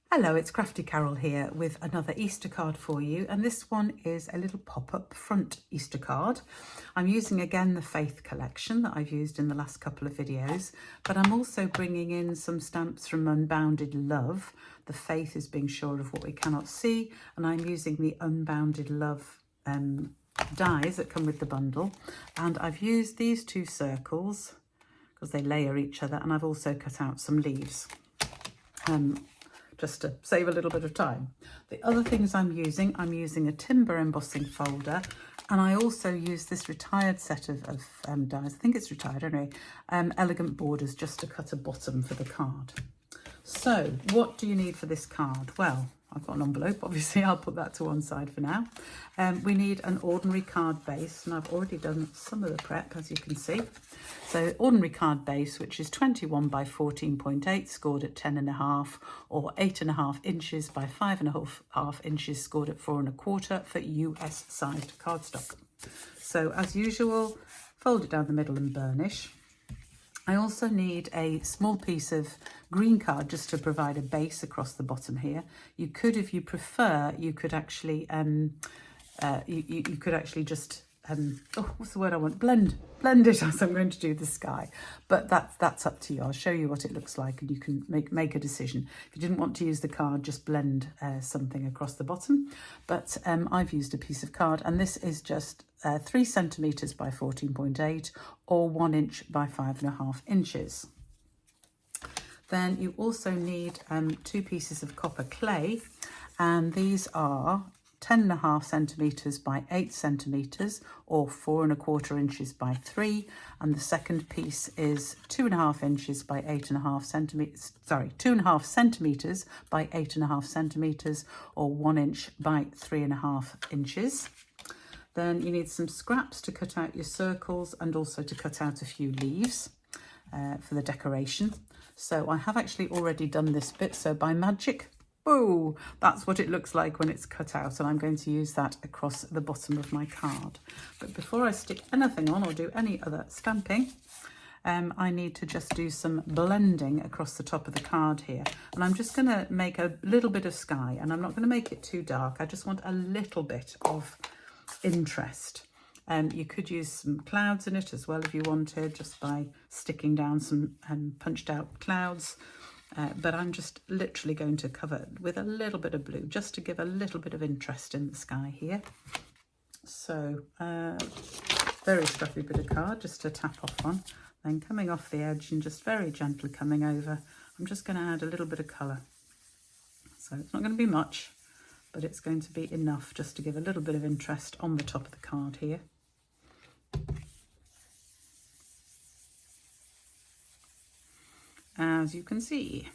Hello, it's Crafty Carol here with another Easter card for you, and this one is a little pop-up front Easter card. I'm using again the Faith collection that I've used in the last couple of videos, but I'm also bringing in some stamps from Unbounded Love. The Faith is being sure of what we cannot see, and I'm using the Unbounded Love dies that come with the bundle, and I've used these two circles because they layer each other, and I've also cut out some leaves. Just to save a little bit of time. The other things I'm using a timber embossing folder, and I also use this retired set of dies, I think it's retired anyway, Elegant Borders, just to cut a bottom for the card. So what do you need for this card? Well, I've got an envelope, obviously I'll put that to one side for now. We need an ordinary card base, and I've already done some of the prep, as you can see. So ordinary card base, which is 21 by 14.8, scored at 10.5, or 8.5 inches by 5.5 inches, scored at 4.25 for US sized cardstock. So as usual, fold it down the middle and burnish. I also need a small piece of green card just to provide a base across the bottom here. You could, if you prefer, you could actually you could actually just oh, what's the word I want? Blend it as I'm going to do the sky. But that's up to you. I'll show you what it looks like, and you can make a decision. If you didn't want to use the card, just blend something across the bottom. But I've used a piece of card, and this is just 3 centimetres by 14.8, or 1 inch by 5.5 inches. Then you also need 2 pieces of copper clay, and these are 10.5 centimetres by 8 centimetres, or 4.25 inches by 3, and the second piece is 2.5 inches by 8.5 centimetres, 2.5 centimetres by 8.5 centimetres, or 1 inch by 3.5 inches. Then you need some scraps to cut out your circles, and also to cut out a few leaves for the decoration. So I have actually already done this bit, so by magic, oh, that's what it looks like when it's cut out, and I'm going to use that across the bottom of my card. But before I stick anything on or do any other stamping, I need to just do some blending across the top of the card here. And I'm just going to make a little bit of sky, and I'm not going to make it too dark. I just want a little bit of interest. You could use some clouds in it as well if you wanted, just by sticking down some punched out clouds. But I'm just literally going to cover it with a little bit of blue, just to give a little bit of interest in the sky here. So very scruffy bit of card just to tap off on. Then coming off the edge and just very gently coming over, I'm just going to add a little bit of colour. So it's not going to be much, but it's going to be enough just to give a little bit of interest on the top of the card here. As you can see.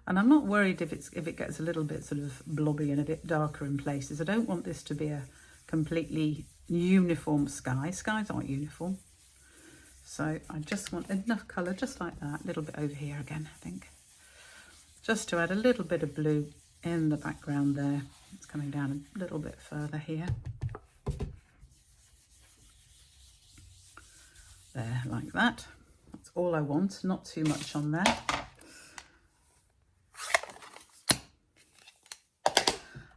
And I'm not worried if it gets a little bit sort of blobby and a bit darker in places. I don't want this to be a completely uniform sky. Skies aren't uniform. So I just want enough colour, just like that. A little bit over here again, I think. Just to add a little bit of blue in the background there. It's coming down a little bit further here. There, like that. That's all I want, not too much on there.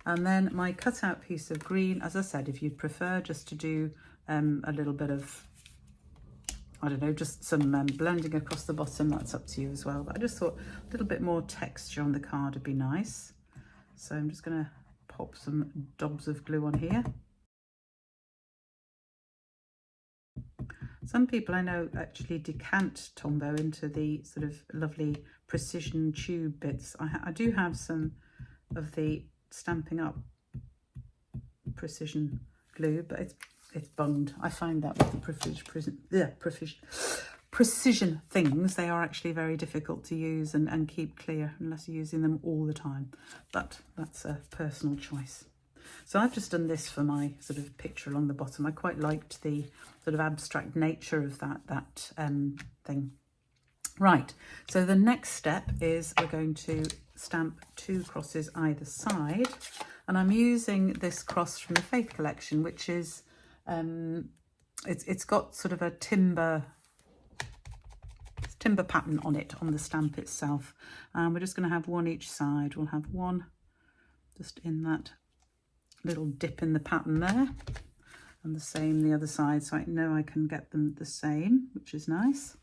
And then my cutout piece of green, as I said, if you'd prefer just to do a little bit of, I don't know, just some blending across the bottom, that's up to you as well. But I just thought a little bit more texture on the card would be nice. So I'm just going to pop some dobs of glue on here. Some people I know actually decant Tombow into the sort of lovely precision tube bits. I do have some of the Stampin' Up precision glue, but it's bunged. I find that with the precision things, they are actually very difficult to use and keep clear unless you're using them all the time. But that's a personal choice. So I've just done this for my sort of picture along the bottom. I quite liked the sort of abstract nature of that thing. Right, so the next step is we're going to stamp 2 crosses either side. And I'm using this cross from the Faith collection, which is, it's got sort of a timber timber pattern on it, on the stamp itself. And we're just going to have one each side. We'll have one just in that little dip in the pattern there, and the same the other side, so I know I can get them the same, which is nice.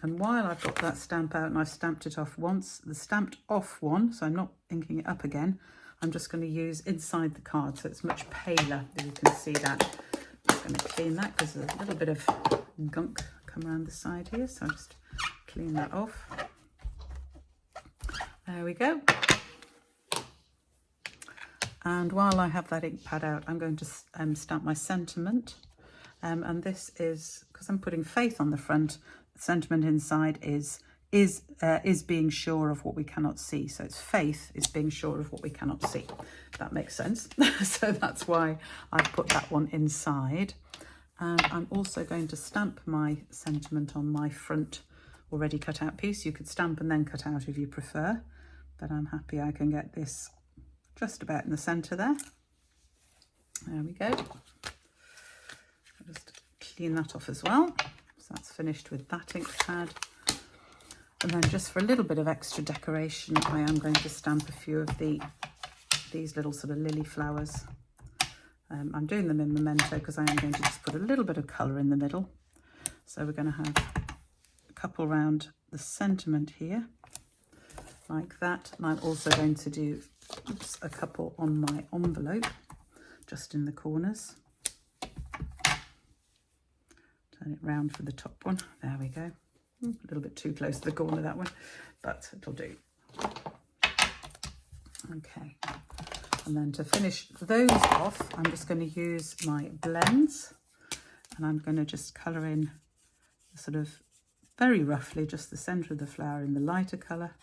And while I've got that stamp out and I've stamped it off once, the stamped off one, so I'm not inking it up again, I'm just going to use inside the card, so it's much paler, that you can see that. I'm just going to clean that because there's a little bit of gunk come around the side here, so I'll just clean that off. There we go. And while I have that ink pad out, I'm going to stamp my sentiment. And this is, because I'm putting faith on the front, the sentiment inside is being sure of what we cannot see. So it's faith is being sure of what we cannot see. That makes sense. So that's why I put that one inside. And I'm also going to stamp my sentiment on my front already cut out piece. You could stamp and then cut out if you prefer, but I'm happy I can get this just about in the centre there. There we go. I'll just clean that off as well. So that's finished with that ink pad. And then just for a little bit of extra decoration, I am going to stamp a few of these little sort of lily flowers. I'm doing them in Memento because I am going to just put a little bit of colour in the middle. So we're going to have a couple round the sentiment here, like that. And I'm also going to do a couple on my envelope, just in the corners. Turn it round for the top one. There we go. A little bit too close to the corner, that one, but it'll do. Okay. And then to finish those off, I'm just going to use my blends, and I'm going to just colour in sort of very roughly just the centre of the flower in the lighter colour.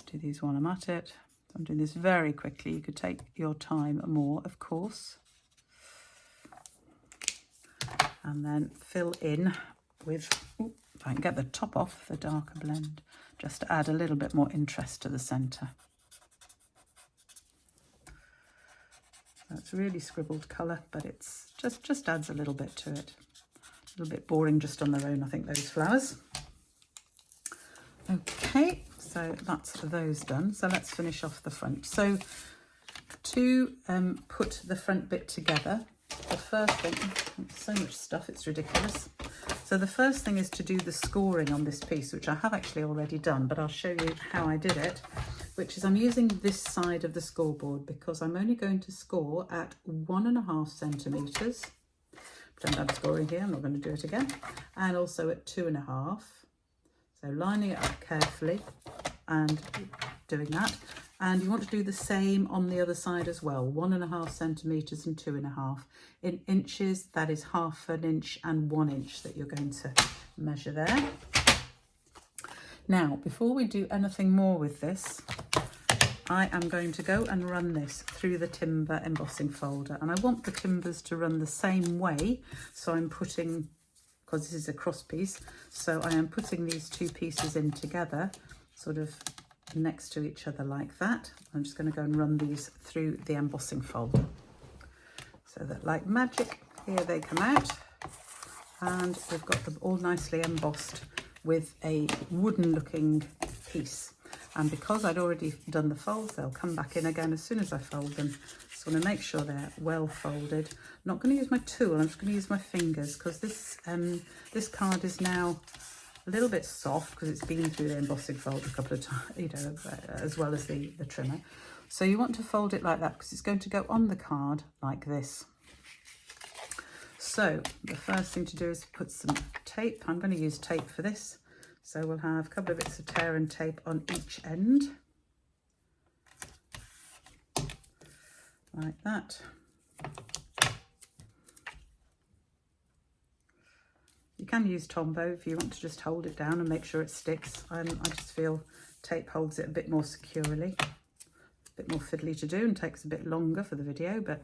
Do these while I'm at it. I'm doing this very quickly. You could take your time more, of course. And then fill in with, if I can get the top off, the darker blend, just to add a little bit more interest to the centre. That's really scribbled colour, but it's just adds a little bit to it. A little bit boring just on their own, I think, those flowers. Okay, so that's those done. So let's finish off the front. So to put the front bit together, the first thing, so much stuff, it's ridiculous. So the first thing is to do the scoring on this piece, which I have actually already done, but I'll show you how I did it, which is I'm using this side of the scoreboard because I'm only going to score at 1.5 centimetres. Pretend I'm scoring here, I'm not going to do it again. And also at 2.5. So lining it up carefully and doing that. And you want to do the same on the other side as well, 1.5 centimetres and 2.5. In inches, that is 1/2 inch and 1 inch that you're going to measure there. Now, before we do anything more with this, I am going to go and run this through the timber embossing folder. And I want the timbers to run the same way. So I'm putting, because this is a cross piece, so I am putting these two pieces in together, sort of next to each other like that. I'm just going to go and run these through the embossing folder. So that like magic, here they come out. And we've got them all nicely embossed with a wooden looking piece. And because I'd already done the folds, they'll come back in again as soon as I fold them. So I want to make sure they're well folded. I'm not going to use my tool, I'm just going to use my fingers because this card is now a little bit soft because it's been through the embossing folder a couple of times, you know, as well as the trimmer. So you want to fold it like that because it's going to go on the card like this. So the first thing to do is put some tape. I'm going to use tape for this. So we'll have a couple of bits of tear and tape on each end. Like that. You can use Tombow if you want to just hold it down and make sure it sticks. I just feel tape holds it a bit more securely. A bit more fiddly to do and takes a bit longer for the video, but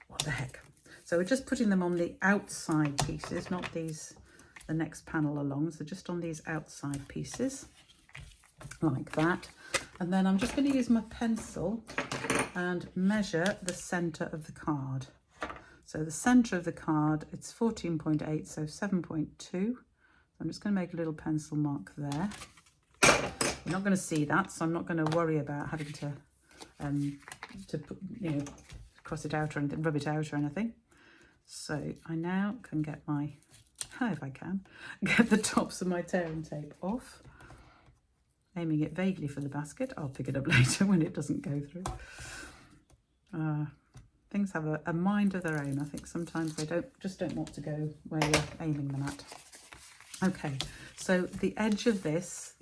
what the heck. So we're just putting them on the outside pieces, not these, the next panel along. So just on these outside pieces, like that. And then I'm just going to use my pencil and measure the centre of the card. So the centre of the card, it's 14.8, so 7.2. I'm just going to make a little pencil mark there. You're not going to see that, so I'm not going to worry about having to put, you know, cross it out or anything, rub it out or anything. So I now can get my, if I can, get the tops of my tearing tape off. Aiming it vaguely for the basket. I'll pick it up later when it doesn't go through. Things have a mind of their own. I think sometimes they just don't want to go where you're aiming them at. Okay, so the edge of this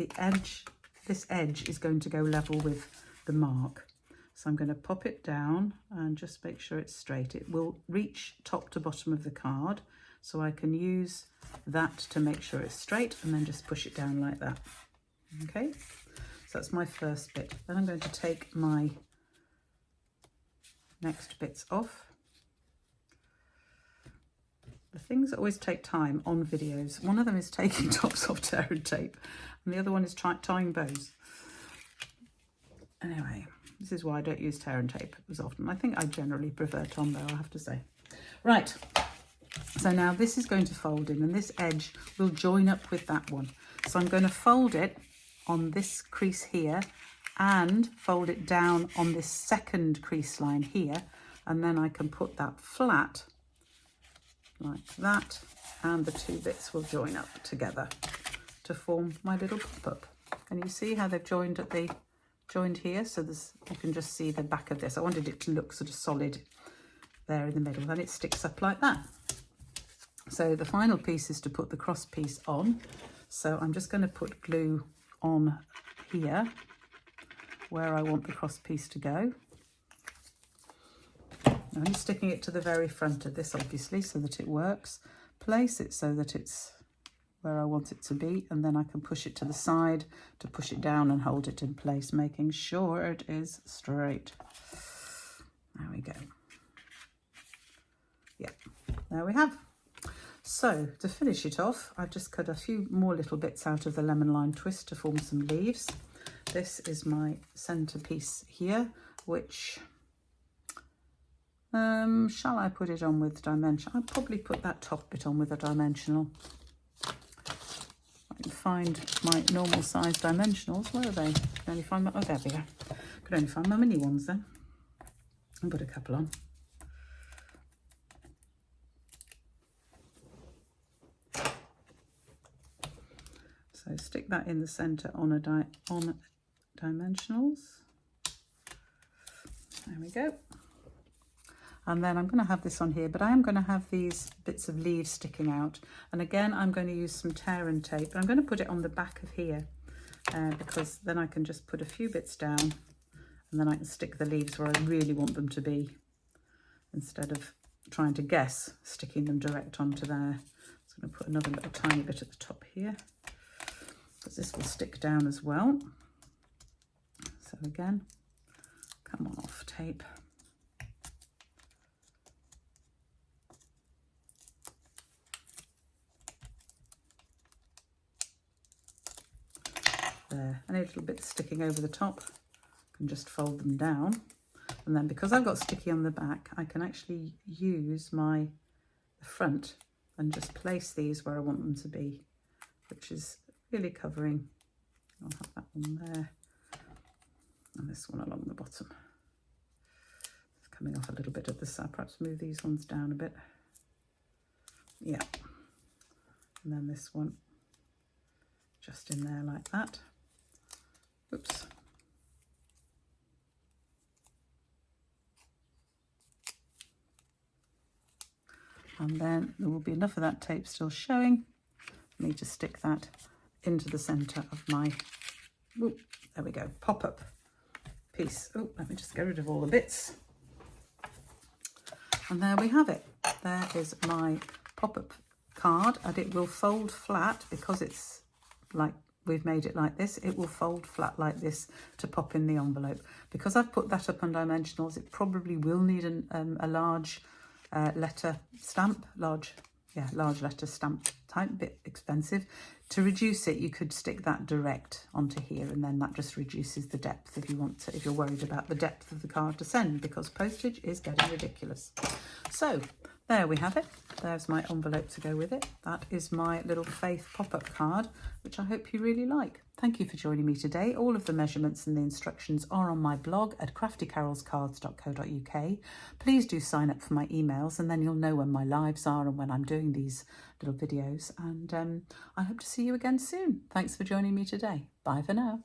edge is going to go level with the mark. So I'm going to pop it down and just make sure it's straight. It will reach top to bottom of the card, so I can use that to make sure it's straight and then just push it down like that. Okay, so that's my first bit. Then I'm going to take my next bits off. The things that always take time on videos, one of them is taking tops off tearing tape and the other one is tying bows. Anyway, this is why I don't use tearing tape as often. I think I generally prefer Tombow, I have to say. Right, so now this is going to fold in and this edge will join up with that one. So I'm going to fold it on this crease here and fold it down on this second crease line here, and then I can put that flat like that, and the two bits will join up together to form my little pop-up. Can you see how they've joined here? So you can just see the back of this. I wanted it to look sort of solid there in the middle, and it sticks up like that. So the final piece is to put the cross piece on. So I'm just going to put glue on here where I want the cross piece to go. I'm just sticking it to the very front of this, obviously, so that it works. Place it so that it's where I want it to be, and then I can push it to the side to push it down and hold it in place, making sure it is straight. There we go. Yeah, there we have. So to finish it off, I've just cut a few more little bits out of the lemon lime twist to form some leaves. This is my centerpiece here, which shall I put it on with dimension? I'll probably put that top bit on with a dimensional. I can find my normal size dimensionals. Where are they? I can only find my, oh, there we go. I could only find my mini ones then. I'll put a couple on. So stick that in the center on dimensionals. There we go. And then I'm going to have this on here, but I am going to have these bits of leaves sticking out. And again, I'm going to use some tearing tape. I'm going to put it on the back of here because then I can just put a few bits down and then I can stick the leaves where I really want them to be instead of trying to guess sticking them direct onto there. So I'm going to put another little tiny bit at the top here because this will stick down as well. So again, come on off tape. There, any little bits sticking over the top, I can just fold them down. And then because I've got sticky on the back, I can actually use the front and just place these where I want them to be, which is really covering. I'll have that one there and this one along the bottom. It's coming off a little bit at the side. Perhaps move these ones down a bit. Yeah. And then this one just in there like that. Oops. And then there will be enough of that tape still showing for me to stick that into the centre of my, whoop, there we go, pop-up piece. Oh, let me just get rid of all the bits. And there we have it. There is my pop-up card, and it will fold flat because it's like we've made it like this. It will fold flat like this to pop in the envelope. Because I've put that up on dimensionals, it probably will need a large letter stamp, large letter stamp type, bit expensive. To reduce it, you could stick that direct onto here, and then that just reduces the depth if you want to, if you're worried about the depth of the card to send, because postage is getting ridiculous. So there we have it. There's my envelope to go with it. That is my little Faith pop-up card, which I hope you really like. Thank you for joining me today. All of the measurements and the instructions are on my blog at craftycarolscards.co.uk. Please do sign up for my emails, and then you'll know when my lives are and when I'm doing these little videos. And I hope to see you again soon. Thanks for joining me today. Bye for now.